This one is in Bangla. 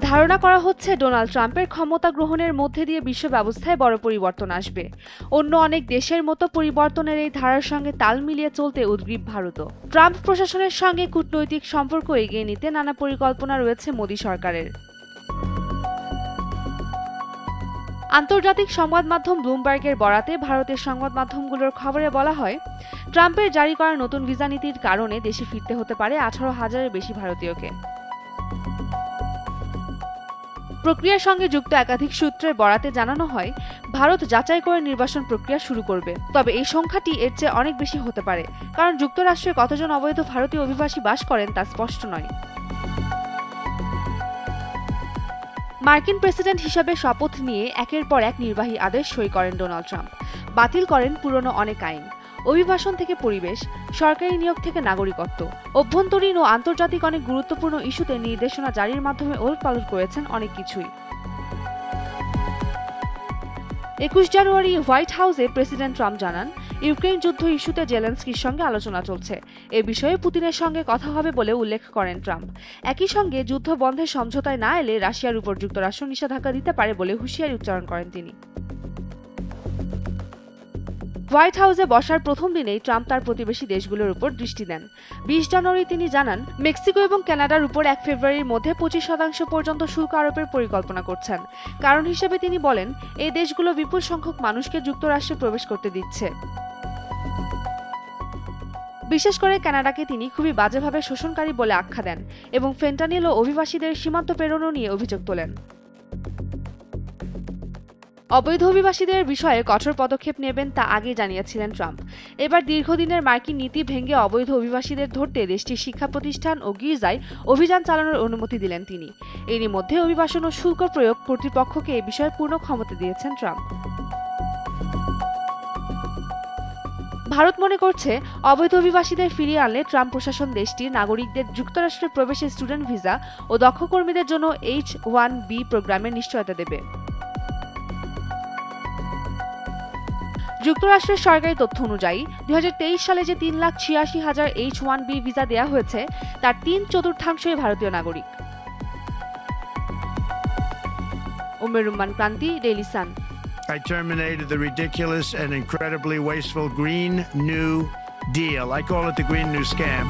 ধারণা করা হচ্ছে ডোনাল্ড ট্রাম্পের ক্ষমতা গ্রহণের মধ্যে দিয়ে বিশ্ব ব্যবস্থায় বড় পরিবর্তন আসবে। অন্য অনেক দেশের মতো পরিবর্তনের এই ধারার সঙ্গে তাল মিলিয়ে চলতে উদ্গ্রীব ভারতও। ট্রাম্প প্রশাসনের সঙ্গে কূটনৈতিক সম্পর্ক এগিয়ে নিতে নানা পরিকল্পনা রয়েছে মোদি সরকারের। আন্তর্জাতিক সংবাদ মাধ্যম ব্লুমবার্গের বরাতে ভারতের সংবাদ মাধ্যমগুলোর খবরে বলা হয়, ট্রাম্পের জারি করা নতুন ভিসা নীতির কারণে দেশে ফিরতে হতে পারে 18,000-এর বেশি ভারতীয়কে। প্রক্রিয়ার সঙ্গে যুক্ত একাধিক সূত্রের বরাতে জানানো হয়, ভারত যাচাই করে নির্বাসন প্রক্রিয়া শুরু করবে। তবে এই সংখ্যাটি এর চেয়ে অনেক বেশি হতে পারে, কারণ যুক্তরাষ্ট্রে কতজন অবৈধ ভারতীয় অভিবাসী বাস করেন তা স্পষ্ট নয়। মার্কিন প্রেসিডেন্ট হিসাবে শপথ নিয়ে একের পর এক নির্বাহী আদেশ সই করেন ডোনাল্ড ট্রাম্প। বাতিল করেন পুরনো অনেক আইন, অভিবাসন থেকে পরিবেশ, সরকারি নিয়োগ থেকে নাগরিকত্ব, অভ্যন্তরীণ ও আন্তর্জাতিক অনেক গুরুত্বপূর্ণ ইস্যুতে নির্দেশনা জারির মাধ্যমে ওলটপালট করেছেন অনেক কিছুই। 21 জানুয়ারি হোয়াইট হাউসে প্রেসিডেন্ট ট্রাম্প জানান, ইউক্রেন যুদ্ধ ইস্যুতে জেলেনস্কির সঙ্গে আলোচনা চলছে। এ বিষয়ে পুতিনের সঙ্গে কথা হবে বলে উল্লেখ করেন ট্রাম্প। একই সঙ্গে যুদ্ধ বন্ধের সমঝোতায় না এলে রাশিয়ার উপর যুক্তরাষ্ট্র নিষেধাজ্ঞা দিতে পারে বলে হুঁশিয়ারি উচ্চারণ করেন তিনি। হোয়াইট হাউসে বসার প্রথম দিনেই ট্রাম্প তার প্রতিবেশী দেশগুলোর উপর দৃষ্টি দেন। 20 জানুয়ারি তিনি জানান, মেক্সিকো এবং কানাডার উপর 1 ফেব্রুয়ারির মধ্যে 25% পর্যন্ত শুল্ক আরোপের পরিকল্পনা করছেন। কারণ হিসেবে তিনি বলেন, এই দেশগুলো বিপুল সংখ্যক মানুষকে যুক্তরাষ্ট্রে প্রবেশ করতে দিচ্ছে। বিশেষ করে কানাডাকে তিনি খুবই বাজেভাবে শোষণকারী বলে আখ্যা দেন এবং ফেন্টানিল ও অভিবাসীদের সীমান্ত পেরোনো নিয়ে অভিযোগ তোলেন। অবৈধ অভিবাসীদের বিষয়ে কঠোর পদক্ষেপ নেবেন তা আগে জানিয়েছিলেন ট্রাম্প। এবার দীর্ঘদিনের মার্কিন নীতি ভেঙে অবৈধ অভিবাসীদের ধরতে দেশটির শিক্ষা প্রতিষ্ঠান ও গির্জায় অভিযান চালানোর অনুমতি দিলেন তিনি। এরই মধ্যে অভিবাসন ও শুল্ক প্রয়োগ কর্তৃপক্ষকে এ বিষয়ে পূর্ণ ক্ষমতা দিয়েছেন ট্রাম্প। ভারত মনে করছে, অবৈধ অভিবাসীদের ফিরিয়ে আনলে ট্রাম্প প্রশাসন দেশটির নাগরিকদের যুক্তরাষ্ট্রে প্রবেশের স্টুডেন্ট ভিসা ও দক্ষ কর্মীদের জন্য H-1B প্রোগ্রামের নিশ্চয়তা দেবে। যুক্তরাষ্ট্রের সরকারি তথ্য অনুযায়ী 2023 সালে যে 3,86,000 H-1B ভিসা দেওয়া হয়েছে তার 3/4 ভারতীয় নাগরিক। Umer Rumman Kranti, Daily Sun. I terminated the ridiculous and incredibly wasteful Green New Deal. I call it the Green New Scam.